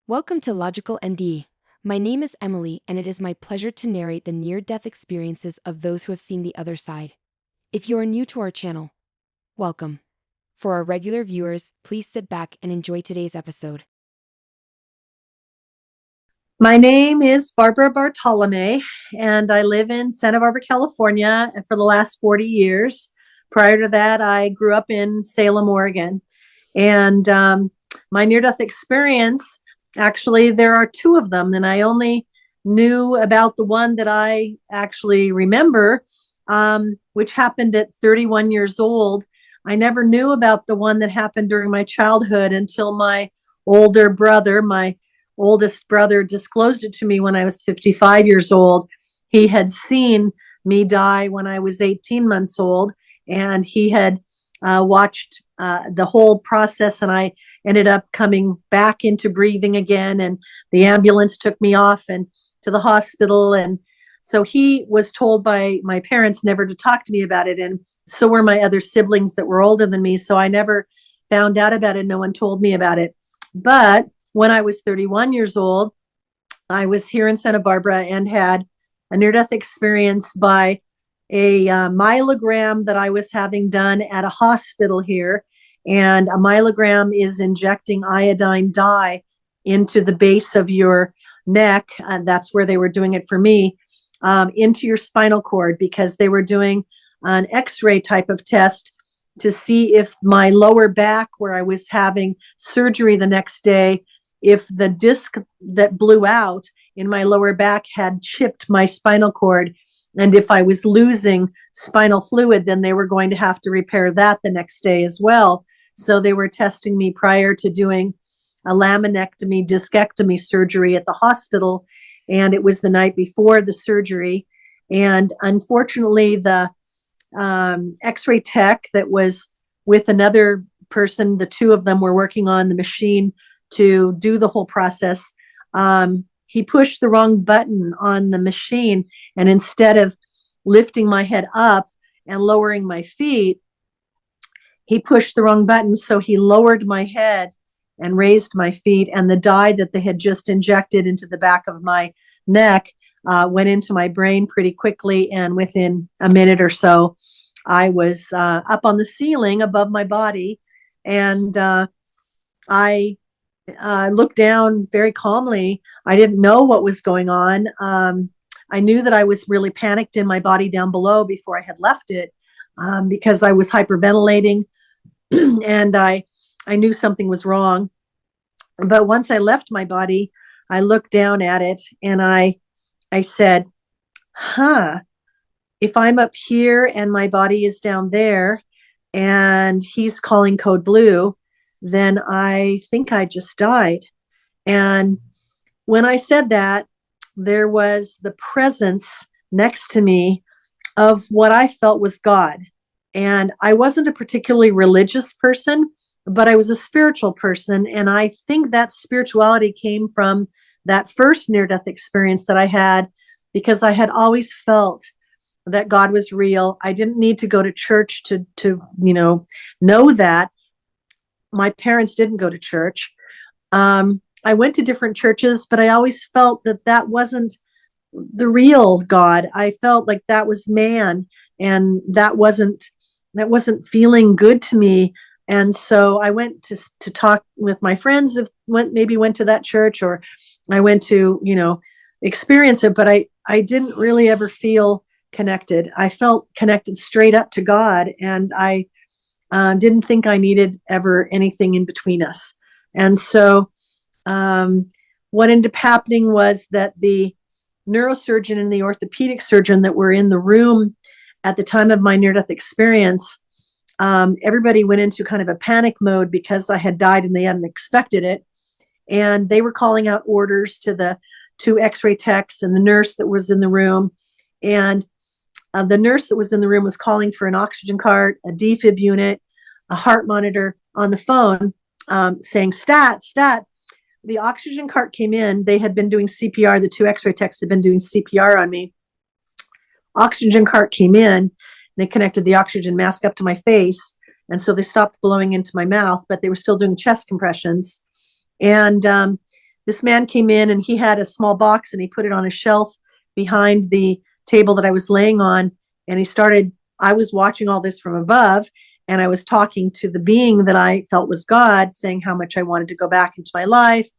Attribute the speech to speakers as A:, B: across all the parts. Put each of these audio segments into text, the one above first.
A: Welcome to Logical-NDE. My name is Emily, and it is my pleasure to narrate the near-death experiences of those who have seen the other side. If you are new to our channel, welcome. For our regular viewers, please sit back and enjoy today's episode.
B: My name is Barbara Bartolome, and I live in Santa Barbara, California, for the last 40 years. Prior to that, I grew up in Salem, Oregon. And my near-death experience, actually, there are two of them, and I only knew about the one that I actually remember, which happened at 31 years old. I never knew about the one that happened during my childhood until my older brother, my oldest brother, disclosed it to me when I was 55 years old. He had seen me die when I was 18 months old, and he had watched the whole process, and I ended up coming back into breathing again, and the ambulance took me off and to the hospital. And so he was told by my parents never to talk to me about it, and so were my other siblings that were older than me. So I never found out about it. No one told me about it. But when I was 31 years old, I was here in Santa Barbara and had a near-death experience by a myelogram that I was having done at a hospital here. And a myelogram is injecting iodine dye into the base of your neck, and that's where they were doing it for me, into your spinal cord, because they were doing an X-ray type of test to see if my lower back, where I was having surgery the next day, if the disc that blew out in my lower back had chipped my spinal cord. And if I was losing spinal fluid, then they were going to have to repair that the next day as well. So they were testing me prior to doing a laminectomy, discectomy surgery at the hospital. And it was the night before the surgery. And unfortunately, the X-ray tech that was with another person, the two of them were working on the machine to do the whole process. He pushed the wrong button on the machine, and instead of lifting my head up and lowering my feet, he pushed the wrong button. So he lowered my head and raised my feet, and the dye that they had just injected into the back of my neck went into my brain pretty quickly. And within a minute or so, I was up on the ceiling above my body, and I looked down very calmly. I didn't know what was going on. I knew that I was really panicked in my body down below before I had left it, because I was hyperventilating and I knew something was wrong. But once I left my body, I looked down at it, and I said, if I'm up here and my body is down there and he's calling code blue, then I think I just died. And when I said that, there was the presence next to me of what I felt was God. And I wasn't a particularly religious person, but I was a spiritual person. And I think that spirituality came from that first near-death experience that I had, because I had always felt that God was real. I didn't need to go to church to know that. My parents didn't go to church. I went to different churches, but I always felt that wasn't the real God. I felt like that was man, and that wasn't feeling good to me. And so I went to talk with my friends, maybe went to that church, or I went to, experience it, but I didn't really ever feel connected. I felt connected straight up to God, and I didn't think I needed ever anything in between us. And so what ended up happening was that the neurosurgeon and the orthopedic surgeon that were in the room at the time of my near-death experience, everybody went into kind of a panic mode because I had died and they hadn't expected it. And they were calling out orders to the two X-ray techs and the nurse that was in the room. And the nurse that was in the room was calling for an oxygen cart, a defib unit, a heart monitor on the phone, saying stat, stat. The oxygen cart came in. They had been doing CPR. The two X-ray techs had been doing CPR on me. Oxygen cart came in. They connected the oxygen mask up to my face. And so they stopped blowing into my mouth, but they were still doing chest compressions. And this man came in and he had a small box and he put it on a shelf behind the table that I was laying on. And I was watching all this from above, and I was talking to the being that I felt was God, saying how much I wanted to go back into my life.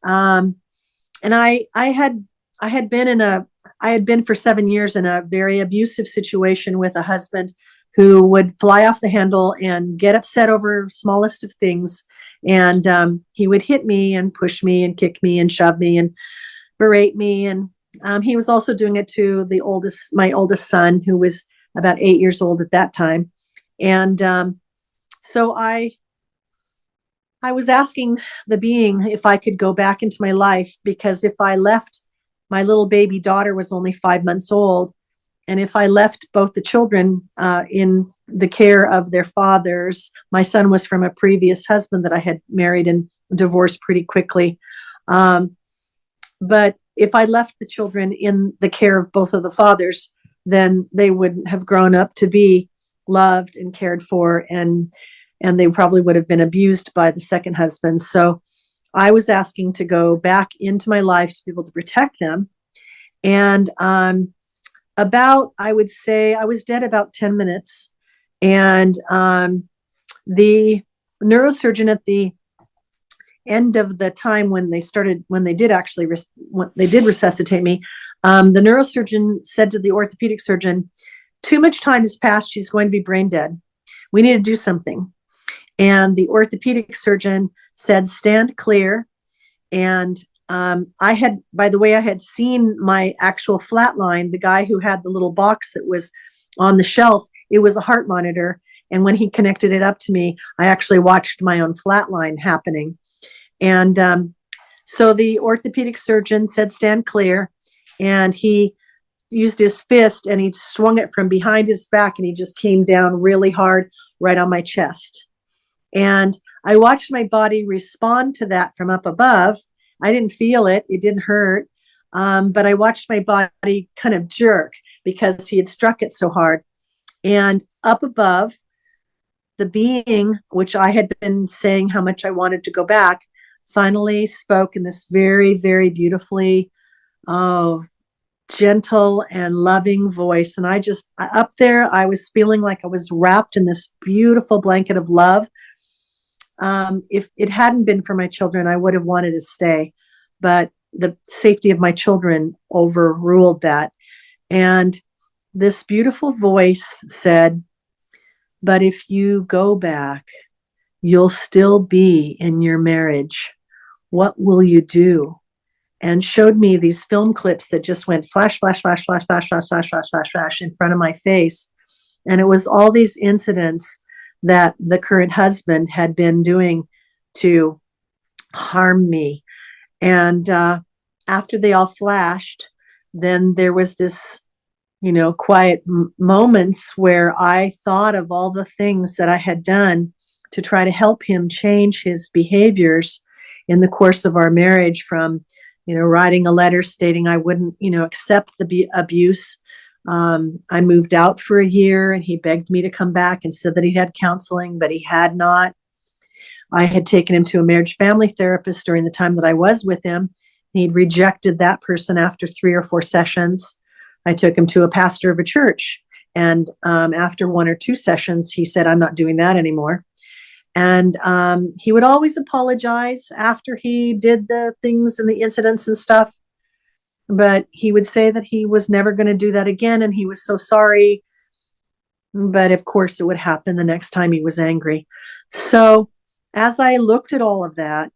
B: And I had been for 7 years in a very abusive situation with a husband who would fly off the handle and get upset over smallest of things. And he would hit me and push me and kick me and shove me and berate me. And he was also doing it to my oldest son, who was about 8 years old at that time. And so I was asking the being if I could go back into my life, because if I left, my little baby daughter was only 5 months old. And if I left both the children in the care of their fathers, my son was from a previous husband that I had married and divorced pretty quickly. But if I left the children in the care of both of the fathers, then they wouldn't have grown up to be loved and cared for, and they probably would have been abused by the second husband. So I was asking to go back into my life to be able to protect them. And I would say I was dead about 10 minutes. And the neurosurgeon at the end of the time when they did resuscitate me, the neurosurgeon said to the orthopedic surgeon, "Too much time has passed. She's going to be brain dead. We need to do something." And the orthopedic surgeon said, "Stand clear." And I had seen my actual flatline. The guy who had the little box that was on the shelf, it was a heart monitor. And when he connected it up to me, I actually watched my own flatline happening. And so the orthopedic surgeon said, "Stand clear." And he used his fist and he swung it from behind his back, and he just came down really hard right on my chest. And I watched my body respond to that from up above. I didn't feel it. It didn't hurt. But I watched my body kind of jerk because he had struck it so hard. And up above, the being, which I had been saying how much I wanted to go back, finally spoke in this very, very beautifully, gentle and loving voice. And up there, I was feeling like I was wrapped in this beautiful blanket of love. If it hadn't been for my children, I would have wanted to stay, but the safety of my children overruled that. And this beautiful voice said, "But if you go back, you'll still be in your marriage. What will you do?" And showed me these film clips that just went flash, flash, flash, flash, flash, flash, flash, flash, flash, flash in front of my face. And it was all these incidents that the current husband had been doing to harm me. And after they all flashed, then there was this, quiet moments where I thought of all the things that I had done to try to help him change his behaviors in the course of our marriage, from, writing a letter stating I wouldn't, accept the abuse. I moved out for a year and he begged me to come back and said that he had counseling, but he had not. I had taken him to a marriage family therapist during the time that I was with him. He'd rejected that person after 3 or 4 sessions. I took him to a pastor of a church. And after 1 or 2 sessions, he said, "I'm not doing that anymore." And he would always apologize after he did the things and the incidents and stuff. But he would say that he was never going to do that again. And he was so sorry. But of course, it would happen the next time he was angry. So as I looked at all of that,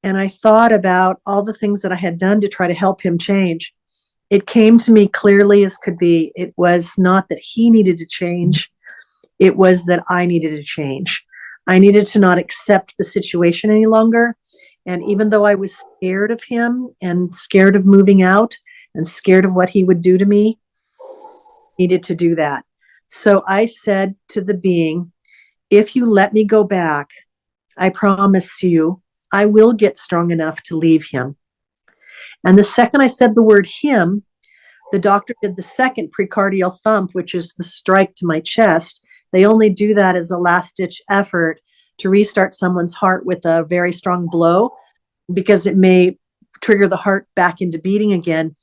B: and I thought about all the things that I had done to try to help him change, it came to me clearly as could be. It was not that he needed to change. It was that I needed to change. I needed to not accept the situation any longer. And even though I was scared of him and scared of moving out and scared of what he would do to me, I needed to do that. So I said to the being, "If you let me go back, I promise you, I will get strong enough to leave him." And the second I said the word "him," the doctor did the second precardial thump, which is the strike to my chest. They only do that as a last-ditch effort to restart someone's heart with a very strong blow. because it may trigger the heart back into beating again.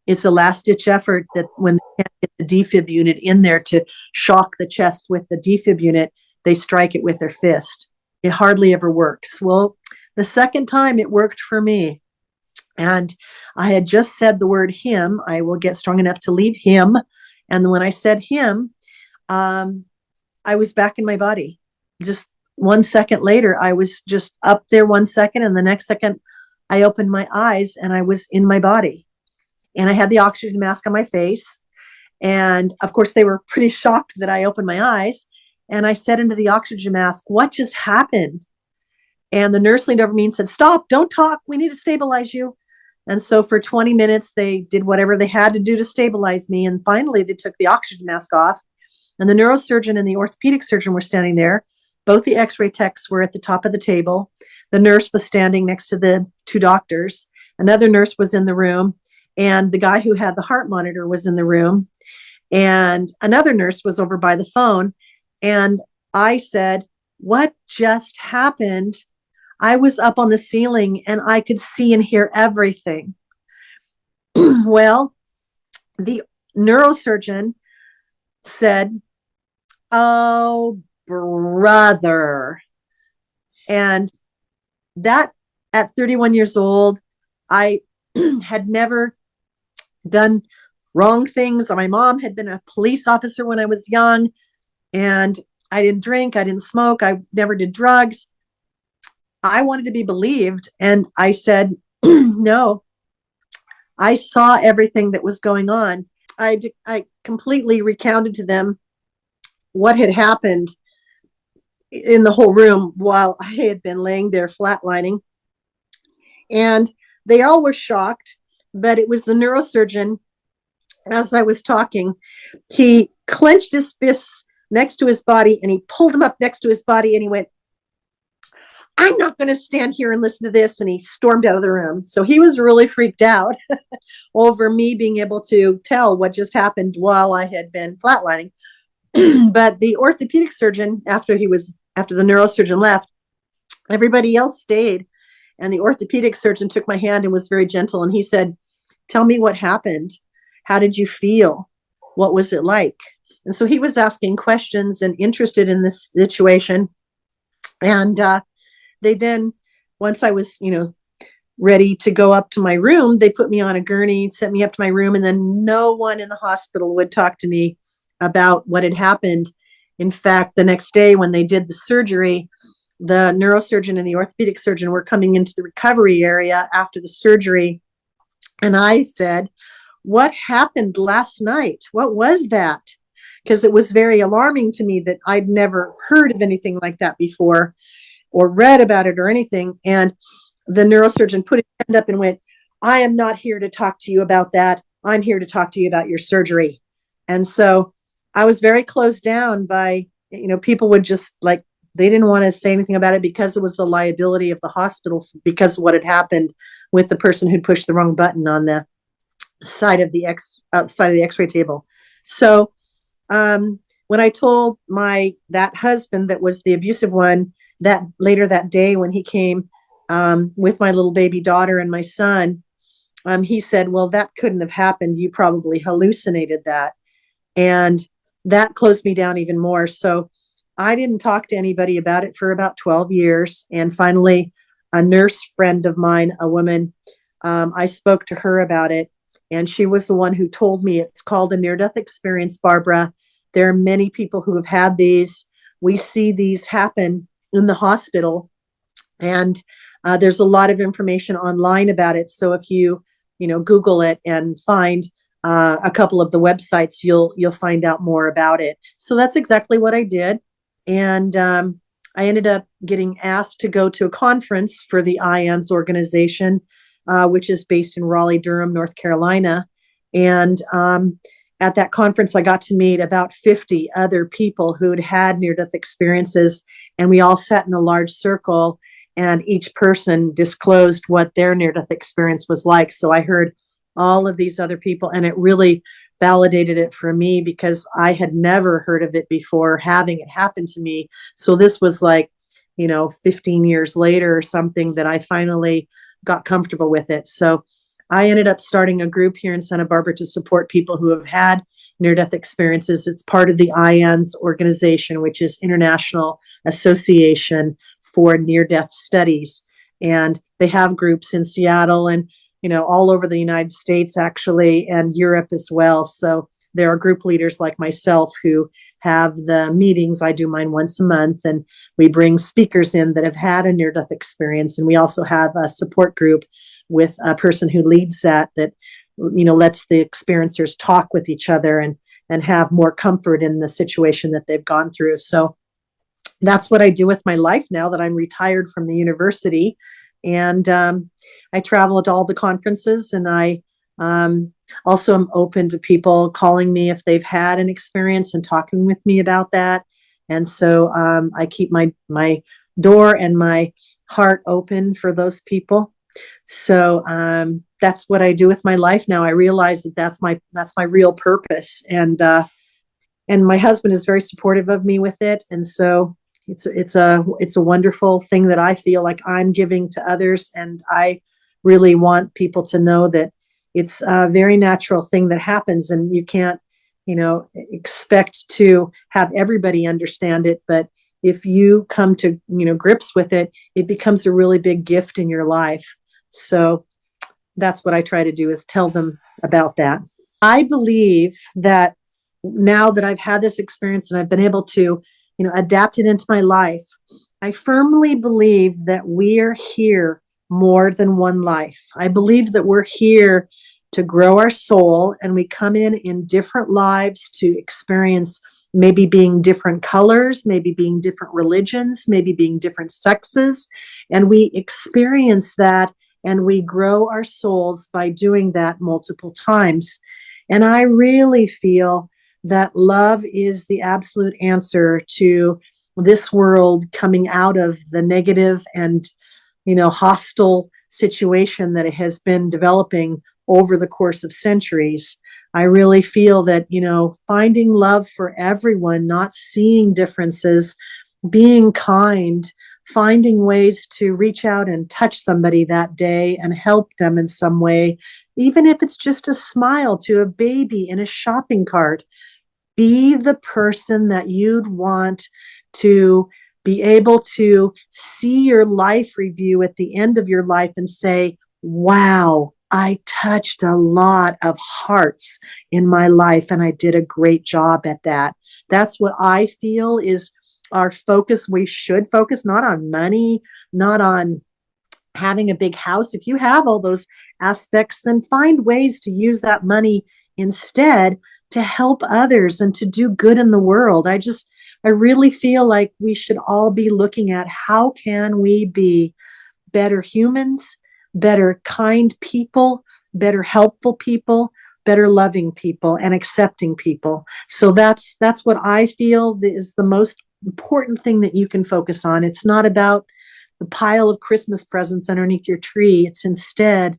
B: It's a last ditch effort that when they can't get the defib unit in there to shock the chest with the defib unit, they strike it with their fist. It hardly ever works. Well, the second time it worked for me. And I had just said the word him. I will get strong enough to leave him. And when I said him, I was back in my body. Just 1 second later, I was just up there 1 second. And the next second, I opened my eyes and I was in my body. And I had the oxygen mask on my face. And of course, they were pretty shocked that I opened my eyes. And I said into the oxygen mask, "What just happened?" And the nurse leaned over me and said, "Stop, don't talk. We need to stabilize you." And so for 20 minutes, they did whatever they had to do to stabilize me. And finally, they took the oxygen mask off. And the neurosurgeon and the orthopedic surgeon were standing there. Both the x-ray techs were at the top of the table. The nurse was standing next to the two doctors. Another nurse was in the room. And the guy who had the heart monitor was in the room. And another nurse was over by the phone. And I said, "What just happened?" I was up on the ceiling and I could see and hear everything. Well, the neurosurgeon said, "Oh, brother." And that, at 31 years old, I had never done wrong things. My mom had been a police officer when I was young, and I didn't drink, I didn't smoke, I never did drugs. I wanted to be believed. And I said, "No, I saw everything that was going on." I completely recounted to them what had happened in the whole room while I had been laying there flatlining. And they all were shocked, but it was the neurosurgeon. As I was talking, he clenched his fists next to his body and he pulled them up next to his body and he went, "I'm not going to stand here and listen to this." And he stormed out of the room. So he was really freaked out over me being able to tell what just happened while I had been flatlining. But the orthopedic surgeon, after the neurosurgeon left, everybody else stayed. And the orthopedic surgeon took my hand and was very gentle. And he said, "Tell me what happened. How did you feel? What was it like?" And so he was asking questions and interested in this situation. And they then, once I was, ready to go up to my room, they put me on a gurney, sent me up to my room, and then no one in the hospital would talk to me about what had happened. In fact, the next day when they did the surgery, the neurosurgeon and the orthopedic surgeon were coming into the recovery area after the surgery. And I said, "What happened last night? What was that?" Because it was very alarming to me that I'd never heard of anything like that before or read about it or anything. And the neurosurgeon put his hand up and went, "I am not here to talk to you about that. I'm here to talk to you about your surgery." And so I was very closed down by, people would just they didn't want to say anything about it because it was the liability of the hospital because of what had happened with the person who'd pushed the wrong button on the side of the x-ray table. So when I told that husband that was the abusive one, that later that day when he came with my little baby daughter and my son, he said, "Well, that couldn't have happened. You probably hallucinated that." And that closed me down even more. So I didn't talk to anybody about it for about 12 years. And finally, a nurse friend of mine, a woman, I spoke to her about it. And she was the one who told me it's called a near-death experience, Barbara. There are many people who have had these. We see these happen in the hospital. And there's a lot of information online about it. So if you, Google it and find a couple of the websites, you'll find out more about it. So that's exactly what I did. And I ended up getting asked to go to a conference for the IANS organization, which is based in Raleigh-Durham, North Carolina. And at that conference, I got to meet about 50 other people who'd had near-death experiences. And we all sat in a large circle, and each person disclosed what their near-death experience was like. So I heard all of these other people, and it really validated it for me because I had never heard of it before having it happen to me. So this was 15 years later or something that I finally got comfortable with it. So I ended up starting a group here in Santa Barbara to support people who have had near-death experiences. It's part of the IANS organization, which is International Association for Near-Death Studies. And they have groups in Seattle and, all over the United States, actually, and Europe as well. So there are group leaders like myself who have the meetings. I do mine once a month, and we bring speakers in that have had a near-death experience. And we also have a support group with a person who leads that lets the experiencers talk with each other and have more comfort in the situation that they've gone through. So that's what I do with my life now that I'm retired from the university. And I travel to all the conferences, and I also am open to people calling me if they've had an experience and talking with me about that. And so I keep my door and my heart open for those people. So that's what I do with my life now. I realize that that's my real purpose, and my husband is very supportive of me with it. And so it's a wonderful thing that I feel like I'm giving to others, and I really want people to know that it's a very natural thing that happens, and you can't, expect to have everybody understand it. But if you come to, grips with it, it becomes a really big gift in your life. So that's what I try to do, is tell them about that. I believe that now that I've had this experience and I've been able to, adapt it into my life, I firmly believe that we're here more than one life. I believe that we're here to grow our soul, and we come in different lives to experience maybe being different colors, maybe being different religions, maybe being different sexes, and we experience that, and we grow our souls by doing that multiple times. And I really feel that love is the absolute answer to this world coming out of the negative and, hostile situation that it has been developing over the course of centuries. I really feel that, finding love for everyone, not seeing differences, being kind, finding ways to reach out and touch somebody that day and help them in some way, even if it's just a smile to a baby in a shopping cart. Be the person that you'd want to be able to see your life review at the end of your life and say, wow, I touched a lot of hearts in my life, and I did a great job at that. That's what I feel is our focus. We should focus not on money, not on having a big house. If you have all those aspects, then find ways to use that money instead to help others and to do good in the world. I really feel like we should all be looking at how can we be better humans, better kind people, better helpful people, better loving people, and accepting people. So that's what I feel is the most important thing that you can focus on. It's not about the pile of Christmas presents underneath your tree. It's instead,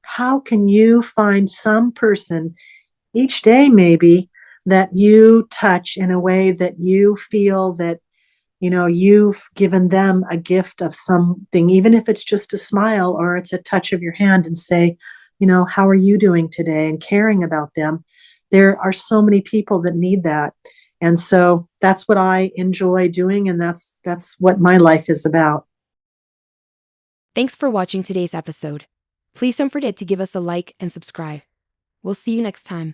B: how can you find some person each day maybe that you touch in a way that you feel that, you've given them a gift of something, even if it's just a smile or it's a touch of your hand, and say, how are you doing today, and caring about them. There are so many people that need that. And so that's what I enjoy doing, and that's what my life is about.
A: Thanks for watching today's episode. Please don't forget to give us a like and subscribe. We'll see you next time.